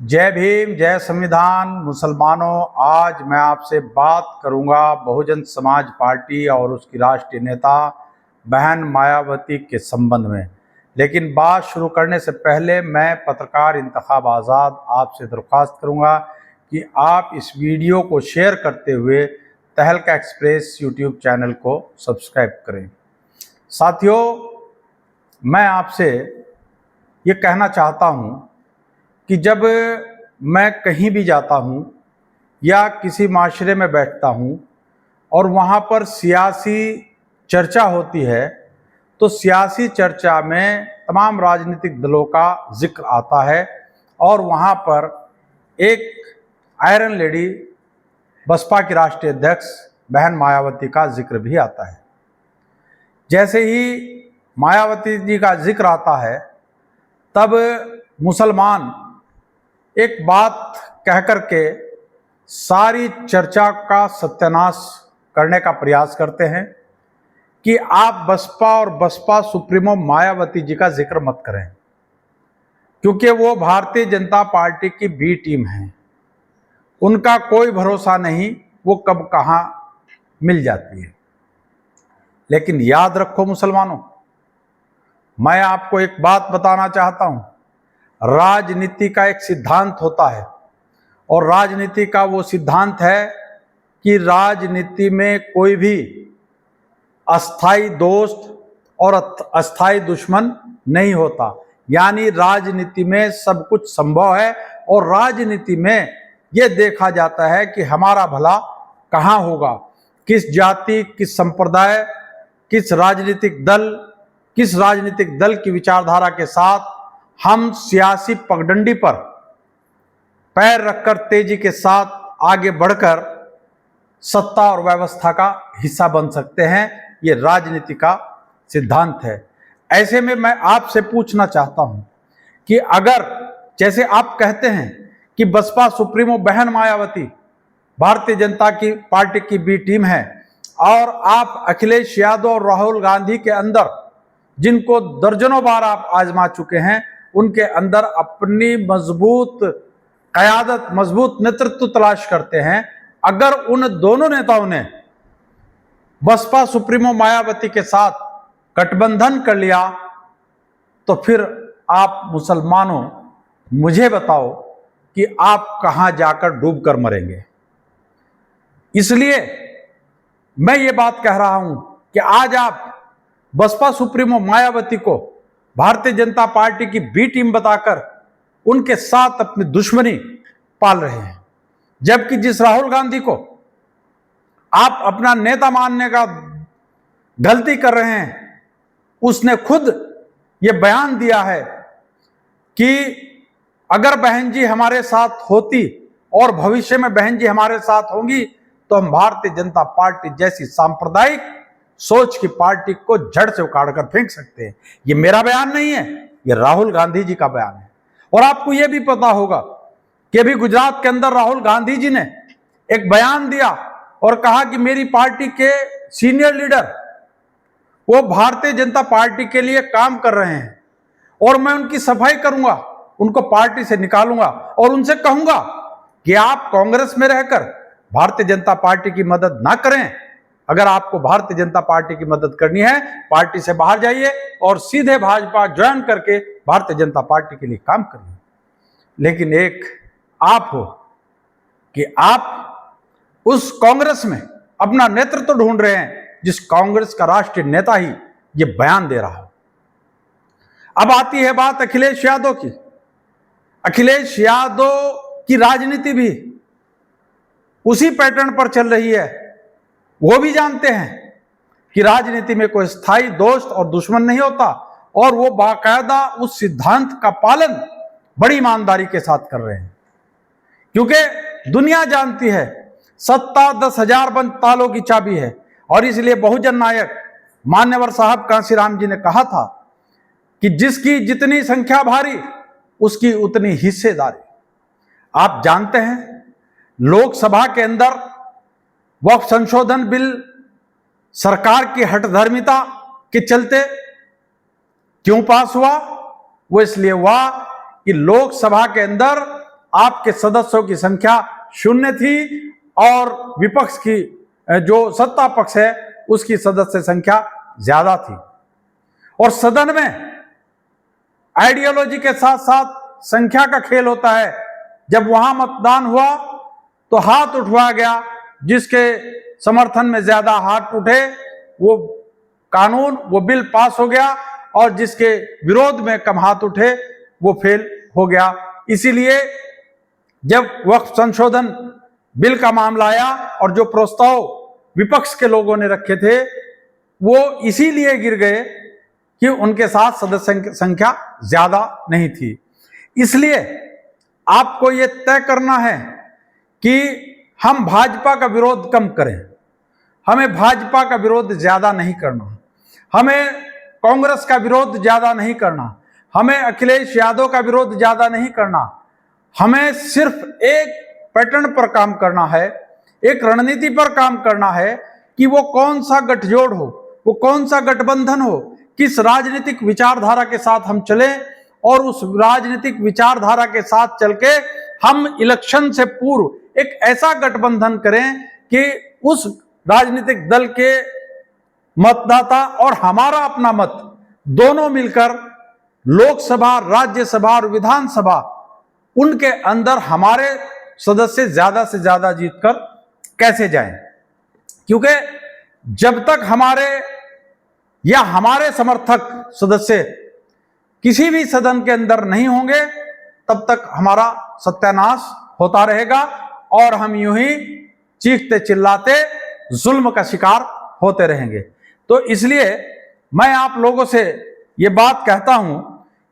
जय भीम, जय संविधान। मुसलमानों, आज मैं आपसे बात करूंगा बहुजन समाज पार्टी और उसकी राष्ट्रीय नेता बहन मायावती के संबंध में। लेकिन बात शुरू करने से पहले मैं पत्रकार इंतखाब आज़ाद आपसे दरख्वास्त करूंगा कि आप इस वीडियो को शेयर करते हुए तहलका एक्सप्रेस यूट्यूब चैनल को सब्सक्राइब करें। साथियों, मैं आपसे ये कहना चाहता हूँ कि जब मैं कहीं भी जाता हूँ या किसी माशरे में बैठता हूँ और वहाँ पर सियासी चर्चा होती है, तो सियासी चर्चा में तमाम राजनीतिक दलों का जिक्र आता है और वहाँ पर एक आयरन लेडी बसपा की राष्ट्रीय अध्यक्ष बहन मायावती का जिक्र भी आता है। जैसे ही मायावती जी का जिक्र आता है, तब मुसलमान एक बात कह करके सारी चर्चा का सत्यानाश करने का प्रयास करते हैं कि आप बसपा और बसपा सुप्रीमो मायावती जी का जिक्र मत करें, क्योंकि वो भारतीय जनता पार्टी की बी टीम है। उनका कोई भरोसा नहीं, वो कब कहाँ मिल जाती है। लेकिन याद रखो मुसलमानों, मैं आपको एक बात बताना चाहता हूं। राजनीति का एक सिद्धांत होता है और राजनीति का वो सिद्धांत है कि राजनीति में कोई भी अस्थाई दोस्त और अस्थाई दुश्मन नहीं होता। यानी राजनीति में सब कुछ संभव है और राजनीति में ये देखा जाता है कि हमारा भला कहाँ होगा, किस जाति, किस संप्रदाय, किस राजनीतिक दल की विचारधारा के साथ हम सियासी पगडंडी पर पैर रखकर तेजी के साथ आगे बढ़कर सत्ता और व्यवस्था का हिस्सा बन सकते हैं। ये राजनीति का सिद्धांत है। ऐसे में मैं आपसे पूछना चाहता हूं कि अगर जैसे आप कहते हैं कि बसपा सुप्रीमो बहन मायावती भारतीय जनता की पार्टी की बी टीम है और आप अखिलेश यादव और राहुल गांधी के अंदर, जिनको दर्जनों बार आप आजमा चुके हैं, उनके अंदर अपनी मजबूत क़यादत, मजबूत नेतृत्व तलाश करते हैं, अगर उन दोनों नेताओं ने बसपा सुप्रीमो मायावती के साथ गठबंधन कर लिया, तो फिर आप मुसलमानों मुझे बताओ कि आप कहां जाकर डूब कर मरेंगे। इसलिए मैं ये बात कह रहा हूं कि आज आप बसपा सुप्रीमो मायावती को भारतीय जनता पार्टी की बी टीम बताकर उनके साथ अपनी दुश्मनी पाल रहे हैं, जबकि जिस राहुल गांधी को आप अपना नेता मानने का गलती कर रहे हैं, उसने खुद ये बयान दिया है कि अगर बहन जी हमारे साथ होती और भविष्य में बहन जी हमारे साथ होंगी तो हम भारतीय जनता पार्टी जैसी सांप्रदायिक सोच की पार्टी को जड़ से उखाड़ कर फेंक सकते हैं। ये मेरा बयान नहीं है, ये राहुल गांधी जी का बयान है। और आपको यह भी पता होगा कि अभी गुजरात के अंदर राहुल गांधी जी ने एक बयान दिया और कहा कि मेरी पार्टी के सीनियर लीडर वो भारतीय जनता पार्टी के लिए काम कर रहे हैं और मैं उनकी सफाई करूंगा, उनको पार्टी से निकालूंगा और उनसे कहूंगा कि आप कांग्रेस में रहकर भारतीय जनता पार्टी की मदद ना करें। अगर आपको भारतीय जनता पार्टी की मदद करनी है, पार्टी से बाहर जाइए और सीधे भाजपा ज्वाइन करके भारतीय जनता पार्टी के लिए काम करिए। लेकिन एक आप हो कि आप उस कांग्रेस में अपना नेतृत्व ढूंढ रहे हैं जिस कांग्रेस का राष्ट्रीय नेता ही ये बयान दे रहा हो। अब आती है बात अखिलेश यादव की। अखिलेश यादव की राजनीति भी उसी पैटर्न पर चल रही है। वो भी जानते हैं कि राजनीति में कोई स्थायी दोस्त और दुश्मन नहीं होता और वो बाकायदा उस सिद्धांत का पालन बड़ी ईमानदारी के साथ कर रहे हैं, क्योंकि दुनिया जानती है सत्ता 10,000 बंद तालों की चाबी है। और इसलिए बहुजन नायक मान्यवर साहब कांशीराम जी ने कहा था कि जिसकी जितनी संख्या भारी उसकी उतनी हिस्सेदारी। आप जानते हैं लोकसभा के अंदर वक्फ संशोधन बिल सरकार की हठधर्मिता के चलते क्यों पास हुआ? वो इसलिए हुआ कि लोकसभा के अंदर आपके सदस्यों की संख्या 0 थी और विपक्ष की जो सत्ता पक्ष है उसकी सदस्य संख्या ज्यादा थी। और सदन में आइडियोलॉजी के साथ साथ संख्या का खेल होता है। जब वहां मतदान हुआ तो हाथ उठवाया गया, जिसके समर्थन में ज्यादा हाथ उठे वो कानून, वो बिल पास हो गया, और जिसके विरोध में कम हाथ उठे वो फेल हो गया। इसीलिए जब वक्फ संशोधन बिल का मामला आया और जो प्रस्ताव विपक्ष के लोगों ने रखे थे वो इसीलिए गिर गए कि उनके साथ सदस्य संख्या ज्यादा नहीं थी। इसलिए आपको यह तय करना है कि हम भाजपा का विरोध कम करें, हमें भाजपा का विरोध ज्यादा नहीं करना, हमें कांग्रेस का विरोध ज्यादा नहीं करना, हमें अखिलेश यादव का विरोध ज्यादा नहीं करना। हमें सिर्फ एक पैटर्न पर काम करना है, एक रणनीति पर काम करना है कि वो कौन सा गठजोड़ हो, वो कौन सा गठबंधन हो, किस राजनीतिक विचारधारा के साथ हम चलें और उस राजनीतिक विचारधारा के साथ चल के हम इलेक्शन से पूर्व एक ऐसा गठबंधन करें कि उस राजनीतिक दल के मतदाता और हमारा अपना मत दोनों मिलकर लोकसभा, राज्यसभा और विधानसभा उनके अंदर हमारे सदस्य ज्यादा से ज्यादा जीतकर कैसे जाएं। क्योंकि जब तक हमारे या हमारे समर्थक सदस्य किसी भी सदन के अंदर नहीं होंगे तब तक हमारा सत्यानाश होता रहेगा और हम यूं ही चीखते चिल्लाते जुल्म का शिकार होते रहेंगे। तो इसलिए मैं आप लोगों से ये बात कहता हूं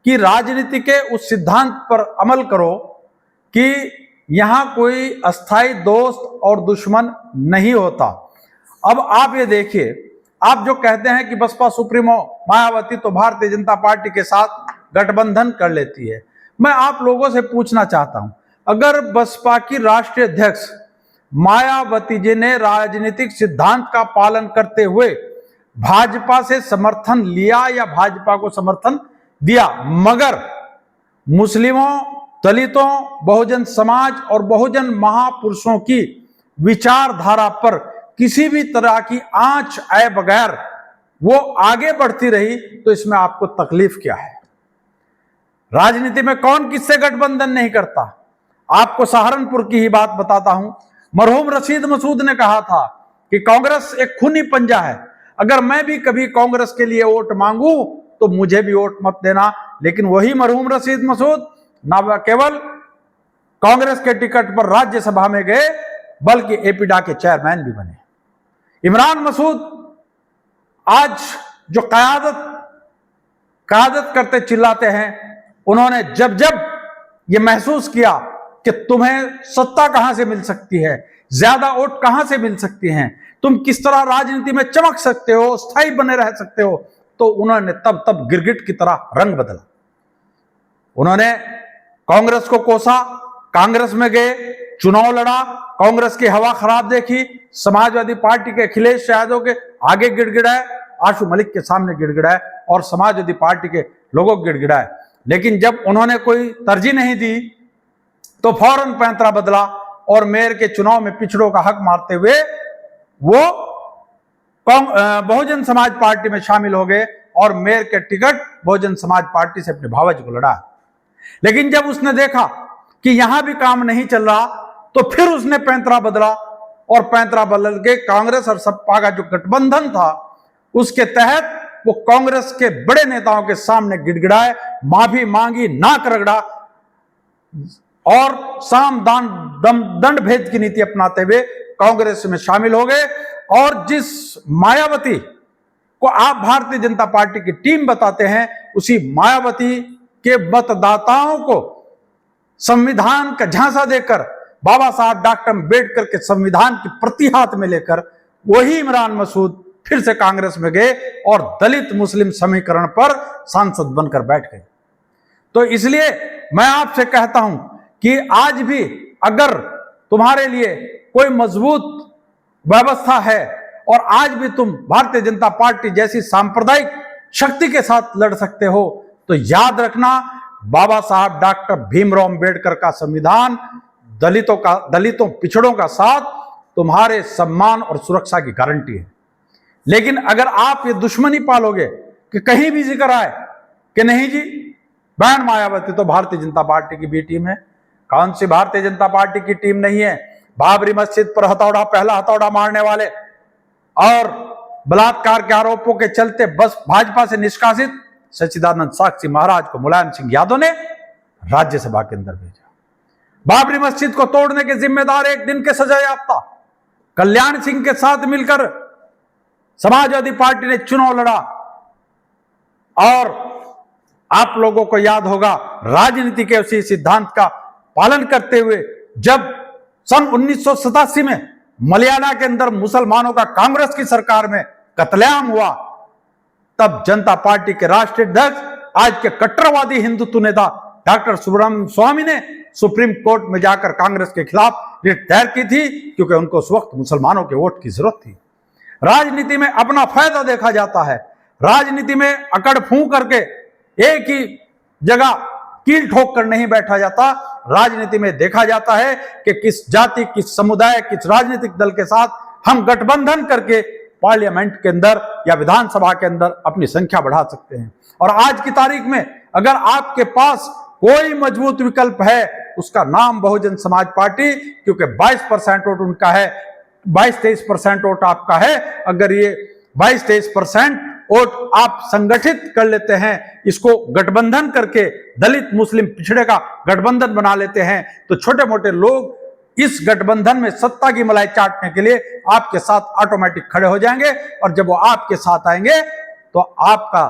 कि राजनीति के उस सिद्धांत पर अमल करो कि यहां कोई अस्थाई दोस्त और दुश्मन नहीं होता। अब आप ये देखिए, आप जो कहते हैं कि बसपा सुप्रीमो मायावती तो भारतीय जनता पार्टी के साथ गठबंधन कर लेती है, मैं आप लोगों से पूछना चाहता हूं, अगर बसपा की राष्ट्रीय अध्यक्ष मायावती जी ने राजनीतिक सिद्धांत का पालन करते हुए भाजपा से समर्थन लिया या भाजपा को समर्थन दिया, मगर मुस्लिमों, दलितों, बहुजन समाज और बहुजन महापुरुषों की विचारधारा पर किसी भी तरह की आंच आए बगैर वो आगे बढ़ती रही, तो इसमें आपको तकलीफ क्या है? राजनीति में कौन किससे गठबंधन नहीं करता? आपको सहारनपुर की ही बात बताता हूं। मरहूम रशीद मसूद ने कहा था कि कांग्रेस एक खूनी पंजा है, अगर मैं भी कभी कांग्रेस के लिए वोट मांगू तो मुझे भी वोट मत देना। लेकिन वही मरहूम रशीद मसूद ना केवल कांग्रेस के टिकट पर राज्यसभा में गए बल्कि एपीडा के चेयरमैन भी बने। इमरान मसूद आज जो कयादत करते चिल्लाते हैं, उन्होंने जब जब ये महसूस किया कि तुम्हें सत्ता कहां से मिल सकती है, ज्यादा वोट कहां से मिल सकती हैं, तुम किस तरह राजनीति में चमक सकते हो, स्थायी बने रह सकते हो, तो उन्होंने तब गिरगिट की तरह रंग बदला। उन्होंने कांग्रेस को कोसा, कांग्रेस में गए, चुनाव लड़ा, कांग्रेस की हवा खराब देखी, समाजवादी पार्टी के अखिलेश यादव के आगे गिड़गिड़ाए, आशु मलिक के सामने गिड़गिड़ाए और समाजवादी पार्टी के लोगों को गिड़गिड़ाए। लेकिन जब उन्होंने कोई तरजीह नहीं दी तो फौरन पैंतरा बदला और मेयर के चुनाव में पिछड़ों का हक मारते हुए वो बहुजन समाज पार्टी में शामिल हो गए और मेयर के टिकट बहुजन समाज पार्टी से अपने भावज को लड़ा। लेकिन जब उसने देखा कि यहां भी काम नहीं चल रहा तो फिर उसने पैंतरा बदला और पैंतरा बदल के कांग्रेस और सपा का जो गठबंधन था उसके तहत वो कांग्रेस के बड़े नेताओं के सामने गिड़गिड़ाए, माफी मांगी, नाक रगड़ा और साम दान दंड भेद की नीति अपनाते हुए कांग्रेस में शामिल हो गए। और जिस मायावती को आप भारतीय जनता पार्टी की टीम बताते हैं, उसी मायावती के मतदाताओं को संविधान का झांसा देकर, बाबा साहब डॉक्टर अम्बेडकर के संविधान की प्रति हाथ में लेकर वही इमरान मसूद फिर से कांग्रेस में गए और दलित मुस्लिम समीकरण पर सांसद बनकर बैठ गए। तो इसलिए मैं आपसे कहता हूं कि आज भी अगर तुम्हारे लिए कोई मजबूत व्यवस्था है और आज भी तुम भारतीय जनता पार्टी जैसी सांप्रदायिक शक्ति के साथ लड़ सकते हो, तो याद रखना बाबा साहब डॉक्टर भीमराव अंबेडकर का संविधान, दलितों पिछड़ों का साथ तुम्हारे सम्मान और सुरक्षा की गारंटी है। लेकिन अगर आप ये दुश्मनी पालोगे कि कहीं भी जिक्र आए कि नहीं जी बहन मायावती तो भारतीय जनता पार्टी की भी टीम है, कौन सी भारतीय जनता पार्टी की टीम नहीं है? बाबरी मस्जिद पर पहला हथौड़ा मारने वाले और बलात्कार के आरोपों के चलते बस भाजपा से निष्कासित सच्चिदानंद साक्षी महाराज को मुलायम सिंह यादव ने राज्यसभा के अंदर भेजा। बाबरी मस्जिद को तोड़ने के जिम्मेदार एक दिन के सजा याफ्ता कल्याण सिंह के साथ मिलकर समाजवादी पार्टी ने चुनाव लड़ा। और आप लोगों को याद होगा राजनीति के उसी सिद्धांत का पालन करते हुए जब सन 1987 में मलयाला के अंदर मुसलमानों का कांग्रेस की सरकार में कत्लेआम हुआ, तब जनता पार्टी के राष्ट्रीय अध्यक्ष आज के कट्टरवादी हिंदुत्व नेता डॉक्टर सुब्रमण्यम स्वामी ने सुप्रीम कोर्ट में जाकर कांग्रेस के खिलाफ रिट दायर की थी, क्योंकि उनको उस वक्त मुसलमानों के वोट की जरूरत थी। राजनीति में अपना फायदा देखा जाता है, राजनीति में अकड़ फूंक करके एक ही जगह कील ठोक कर नहीं बैठा जाता। राजनीति में देखा जाता है कि किस जाति, किस समुदाय, किस राजनीतिक दल के साथ हम गठबंधन करके पार्लियामेंट के अंदर या विधानसभा के अंदर अपनी संख्या बढ़ा सकते हैं। और आज की तारीख में अगर आपके पास कोई मजबूत विकल्प है, उसका नाम बहुजन समाज पार्टी, क्योंकि 22% वोट उनका है, 22-23% वोट आपका है। अगर ये 22-23% वोट आप संगठित कर लेते हैं, इसको गठबंधन करके दलित मुस्लिम पिछड़े का गठबंधन बना लेते हैं, तो छोटे मोटे लोग इस गठबंधन में सत्ता की मलाई चाटने के लिए आपके साथ ऑटोमेटिक खड़े हो जाएंगे। और जब वो आपके साथ आएंगे तो आपका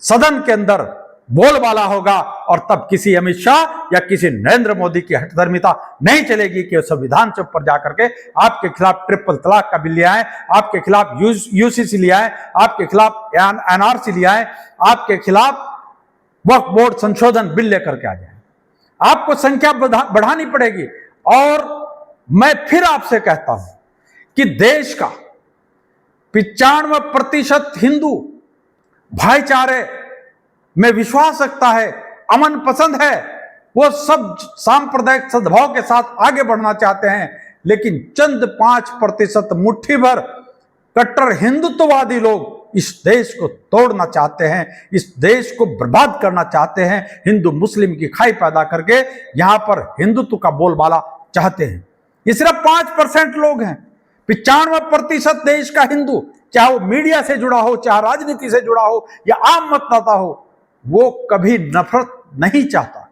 सदन के अंदर बोलबाला होगा, और तब किसी अमित शाह या किसी नरेंद्र मोदी की हठधर्मिता नहीं चलेगी कि संविधान से ऊपर जाकर के आपके खिलाफ ट्रिपल तलाक का बिल ले आए, आपके खिलाफ यूसीसी ले आए, आपके खिलाफ एनआरसी ले आए, आपके खिलाफ वक्फ बोर्ड संशोधन बिल लेकर के आ जाए। आपको संख्या बढ़ानी पड़ेगी। और मैं फिर आपसे कहता हूं कि देश का 95% हिंदू भाईचारे में विश्वास रखता है, अमन पसंद है, वो सब सांप्रदायिक सद्भाव के साथ आगे बढ़ना चाहते हैं। लेकिन चंद 5% मुट्ठी भर कट्टर हिंदुत्ववादी लोग इस देश को तोड़ना चाहते हैं, इस देश को बर्बाद करना चाहते हैं, हिंदू मुस्लिम की खाई पैदा करके यहां पर हिंदुत्व का बोलबाला चाहते हैं। ये सिर्फ 5% लोग हैं। 95% देश का हिंदू, चाहे वो मीडिया से जुड़ा हो, चाहे राजनीति से जुड़ा हो या आम मतदाता हो, वो कभी नफरत नहीं चाहता,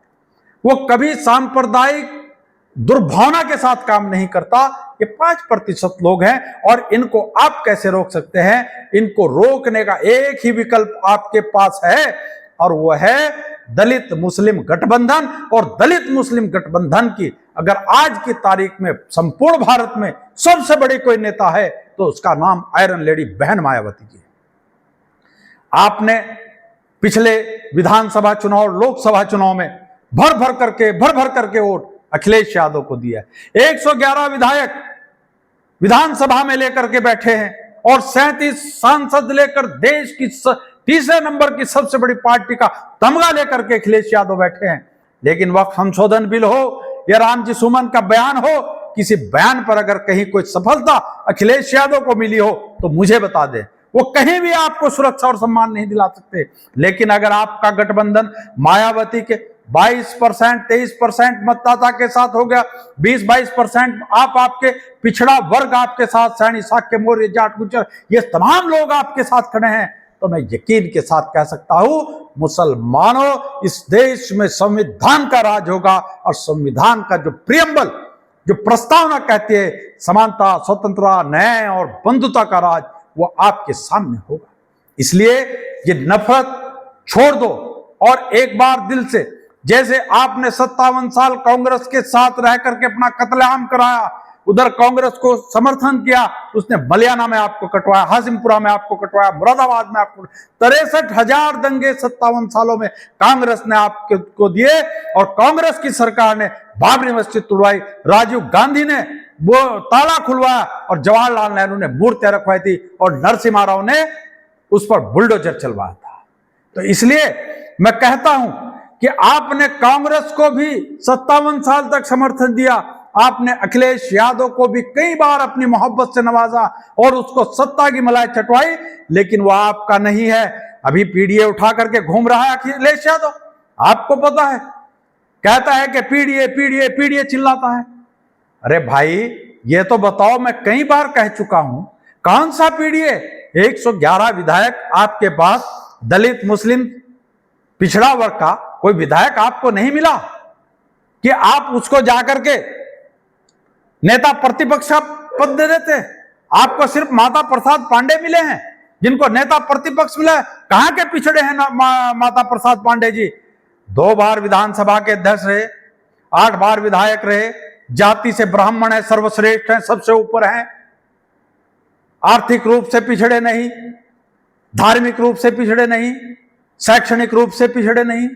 वो कभी सांप्रदायिक दुर्भावना के साथ काम नहीं करता। ये 5% लोग हैं और इनको आप कैसे रोक सकते हैं? इनको रोकने का एक ही विकल्प आपके पास है, और वो है दलित मुस्लिम गठबंधन। और दलित मुस्लिम गठबंधन की अगर आज की तारीख में संपूर्ण भारत में सबसे बड़ी कोई नेता है तो उसका नाम आयरन लेडी बहन मायावती जी है। आपने पिछले विधानसभा चुनाव, लोकसभा चुनाव में भर भर करके वोट अखिलेश यादव को दिया है। 111 विधायक विधानसभा में लेकर के बैठे हैं और 37 सांसद लेकर देश की तीसरे नंबर की सबसे बड़ी पार्टी का तमगा लेकर के अखिलेश यादव बैठे हैं। लेकिन वक्त संशोधन बिल हो या रामजी सुमन का बयान हो, किसी बयान पर अगर कहीं कोई सफलता अखिलेश यादव को मिली हो तो मुझे बता दें। वो कहीं भी आपको सुरक्षा और सम्मान नहीं दिला सकते। लेकिन अगर आपका गठबंधन मायावती के 22%, 23% मतदाता के साथ हो गया, 20-22% आपके पिछड़ा वर्ग आपके साथ, सैनी, साक्य, मौर्य, जाट, गुज्जर, ये तमाम लोग आपके साथ खड़े हैं, तो मैं यकीन के साथ कह सकता हूं मुसलमानों, इस देश में संविधान का राज होगा। और संविधान का जो प्रियम्बल, जो प्रस्तावना कहती है समानता, स्वतंत्रता, न्याय और बंधुता का राज, वो आपके सामने होगा। इसलिए ये नफरत छोड़ दो और एक बार दिल से, जैसे आपने 57 साल कांग्रेस के साथ रह करके अपना कत्लेआम कराया, उधर कांग्रेस को समर्थन किया, उसने मलियाना में आपको कटवाया, हाजिमपुरा में आपको कटवाया, मुरादाबाद में आपको 63,000 दंगे 57 सालों में कांग्रेस ने आपको दिए। और कांग्रेस की सरकार ने बाबरी मस्जिद तोड़वाई, राजीव गांधी ने वो ताला खुलवाया और जवाहरलाल नेहरू ने मूर्तियां रखवाई थी और नरसिम्हा राव ने उस पर बुलडोजर चलवाया था। तो इसलिए मैं कहता हूं कि आपने कांग्रेस को भी 57 साल तक समर्थन दिया, आपने अखिलेश यादव को भी कई बार अपनी मोहब्बत से नवाजा और उसको सत्ता की मलाई चटवाई, लेकिन वह आपका नहीं है। अभी पीडीए उठा करके घूम रहा है अखिलेश यादव, आपको पता है, कहता है कि पीडीए पीडीए पीडीए चिल्लाता है। अरे भाई ये तो बताओ, मैं कई बार कह चुका हूं, कौन सा पीडीए? 111 विधायक आपके पास, दलित मुस्लिम पिछड़ा वर्ग का कोई विधायक आपको नहीं मिला कि आप उसको जाकर के नेता प्रतिपक्ष का पद दे देते? आपको सिर्फ माता प्रसाद पांडे मिले हैं जिनको नेता प्रतिपक्ष मिला। कहां के पिछड़े हैं माता प्रसाद पांडे जी? 2 बार विधानसभा के अध्यक्ष रहे, 8 बार विधायक रहे, जाति से ब्राह्मण है, सर्वश्रेष्ठ है, सबसे ऊपर है, आर्थिक रूप से पिछड़े नहीं, धार्मिक रूप से पिछड़े नहीं, शैक्षणिक रूप से पिछड़े नहीं।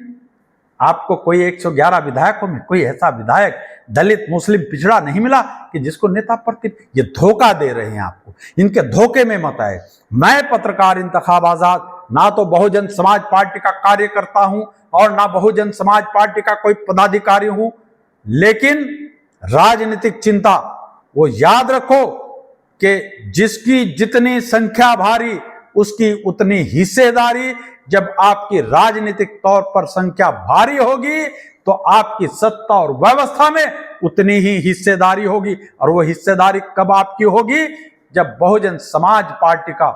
आपको कोई 111 विधायकों में कोई ऐसा विधायक दलित मुस्लिम पिछड़ा नहीं मिला कि जिसको नेता प्रतिपक्ष? ये धोखा दे रहे हैं आपको, इनके धोखे में मत आए। मैं पत्रकार इंतखाब आजाद ना तो बहुजन समाज पार्टी का कार्यकर्ता हूं और ना बहुजन समाज पार्टी का कोई पदाधिकारी हूं, लेकिन राजनीतिक चिंता वो याद रखो कि जिसकी जितनी संख्या भारी उसकी उतनी हिस्सेदारी। जब आपकी राजनीतिक तौर पर संख्या भारी होगी तो आपकी सत्ता और व्यवस्था में उतनी ही हिस्सेदारी होगी। और वो हिस्सेदारी कब आपकी होगी? जब बहुजन समाज पार्टी का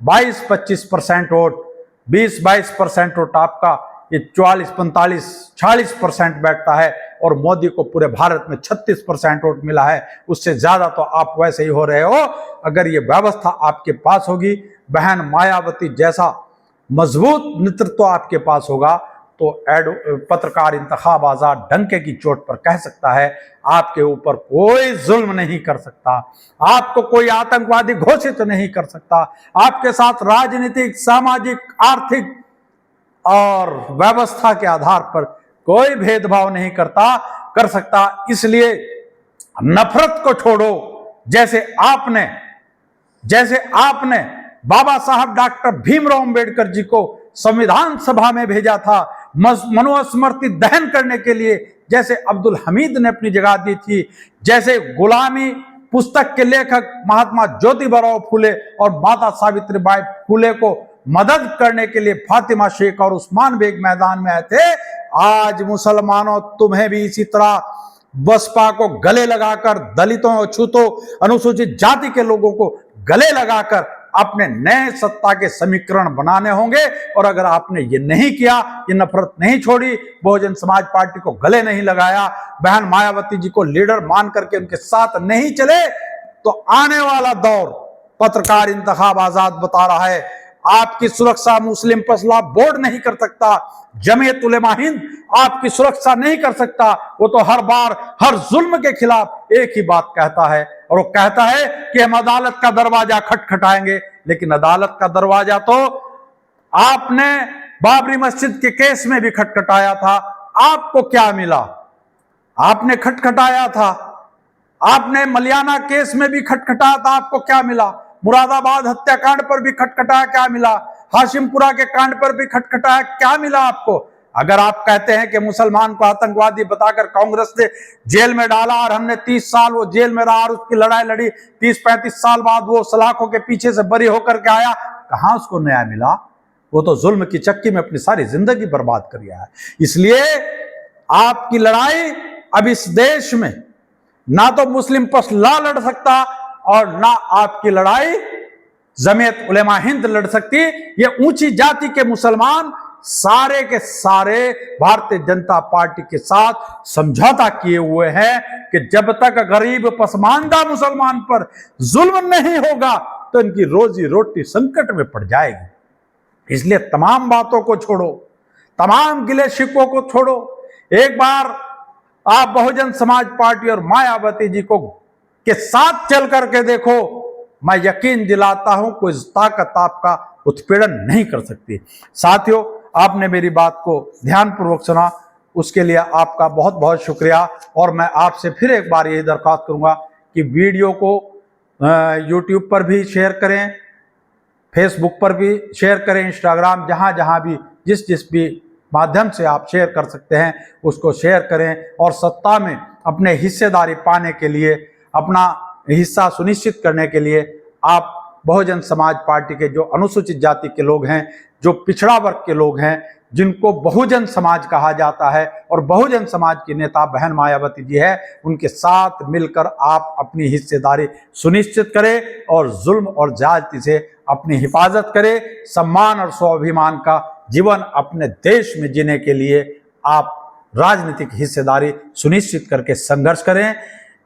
22-25% वोट, 20-22% वोट आपका, ये 44-45-46% बैठता है और मोदी को पूरे भारत में 36% वोट मिला है। उससे ज्यादा तो आप वैसे ही हो रहे हो। अगर ये व्यवस्था आपके पास होगी, बहन मायावती जैसा मजबूत नेतृत्व आपके पास होगा, तो पत्रकार इंतखाब आजाद डंके की चोट पर कह सकता है आपके ऊपर कोई जुल्म नहीं कर सकता, आपको कोई आतंकवादी घोषित नहीं कर सकता, आपके साथ राजनीतिक, सामाजिक, आर्थिक और व्यवस्था के आधार पर कोई भेदभाव नहीं कर सकता। इसलिए नफरत को छोड़ो। जैसे आपने बाबा साहब डॉक्टर भीमराव अंबेडकर जी को संविधान सभा में भेजा था मनुस्मृति दहन करने के लिए, जैसे अब्दुल हमीद ने अपनी जगह दी थी, जैसे गुलामी पुस्तक के लेखक महात्मा ज्योतिबा फूले और माता सावित्रीबाई फूले को मदद करने के लिए फातिमा शेख और उस्मान बेग मैदान में आए थे, आज मुसलमानों तुम्हें भी इसी तरह बसपा को गले लगाकर, दलितों, अछूतों, अनुसूचित जाति के लोगों को गले लगाकर अपने नए सत्ता के समीकरण बनाने होंगे। और अगर आपने ये नहीं किया, ये नफरत नहीं छोड़ी, बहुजन समाज पार्टी को गले नहीं लगाया, बहन मायावती जी को लीडर मान करके उनके साथ नहीं चले, तो आने वाला दौर पत्रकार इंतखाब आजाद बता रहा है, आपकी सुरक्षा मुस्लिम फैसला बोर्ड नहीं कर सकता, जमीयत उलेमा हिंद आपकी सुरक्षा नहीं कर सकता। वो तो हर बार हर जुल्म के खिलाफ एक ही बात कहता है, और वो कहता है कि हम अदालत का दरवाजा खटखटाएंगे। लेकिन अदालत का दरवाजा तो आपने बाबरी मस्जिद के केस में भी खटखटाया था, आपको क्या मिला? आपने खटखटाया था, आपने मलियाना केस में भी खटखटाया था, आपको क्या मिला? मुरादाबाद हत्याकांड पर भी खटखटाया, क्या मिला? हाशिमपुरा के कांड पर भी खटखटाया, क्या मिला आपको? अगर आप कहते हैं कि मुसलमान को आतंकवादी बताकर कांग्रेस ने जेल में डाला और हमने 30 साल वो जेल में रहा और उसकी लड़ाई लड़ी, 30-35 साल बाद वो सलाखों के पीछे से बरी होकर के आया, कहां उसको न्याय मिला? वो तो जुल्म की चक्की में अपनी सारी जिंदगी बर्बाद कर दिया है। इसलिए आपकी लड़ाई अब इस देश में ना तो मुस्लिम पक्ष लड़ सकता और ना आपकी लड़ाई जमीयत उलेमा हिंद लड़ सकती। ये ऊंची जाति के मुसलमान सारे के सारे भारतीय जनता पार्टी के साथ समझौता किए हुए हैं कि जब तक गरीब पसमानदा मुसलमान पर जुल्म नहीं होगा तो इनकी रोजी रोटी संकट में पड़ जाएगी। इसलिए तमाम बातों को छोड़ो, तमाम गिले शिकवों को छोड़ो। एक बार आप बहुजन समाज पार्टी और मायावती जी को के साथ चल करके देखो, मैं यकीन दिलाता हूं कोई ताकत आपका उत्पीड़न नहीं कर सकती। साथियों, आपने मेरी बात को ध्यानपूर्वक सुना, उसके लिए आपका बहुत बहुत शुक्रिया। और मैं आपसे फिर एक बार यही दरख्वास्त करूंगा कि वीडियो को यूट्यूब पर भी शेयर करें, फेसबुक पर भी शेयर करें, इंस्टाग्राम, जहां जहां भी जिस भी माध्यम से आप शेयर कर सकते हैं उसको शेयर करें और सत्ता में अपने हिस्सेदारी पाने के लिए, अपना हिस्सा सुनिश्चित करने के लिए आप बहुजन समाज पार्टी के जो अनुसूचित जाति के लोग हैं, जो पिछड़ा वर्ग के लोग हैं, जिनको बहुजन समाज कहा जाता है और बहुजन समाज की नेता बहन मायावती जी है, उनके साथ मिलकर आप अपनी हिस्सेदारी सुनिश्चित करें और जुल्म और ज्यादती से अपनी हिफाजत करें। सम्मान और स्वाभिमान का जीवन अपने देश में जीने के लिए आप राजनीतिक हिस्सेदारी सुनिश्चित करके संघर्ष करें।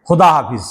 खुदा हाफिज।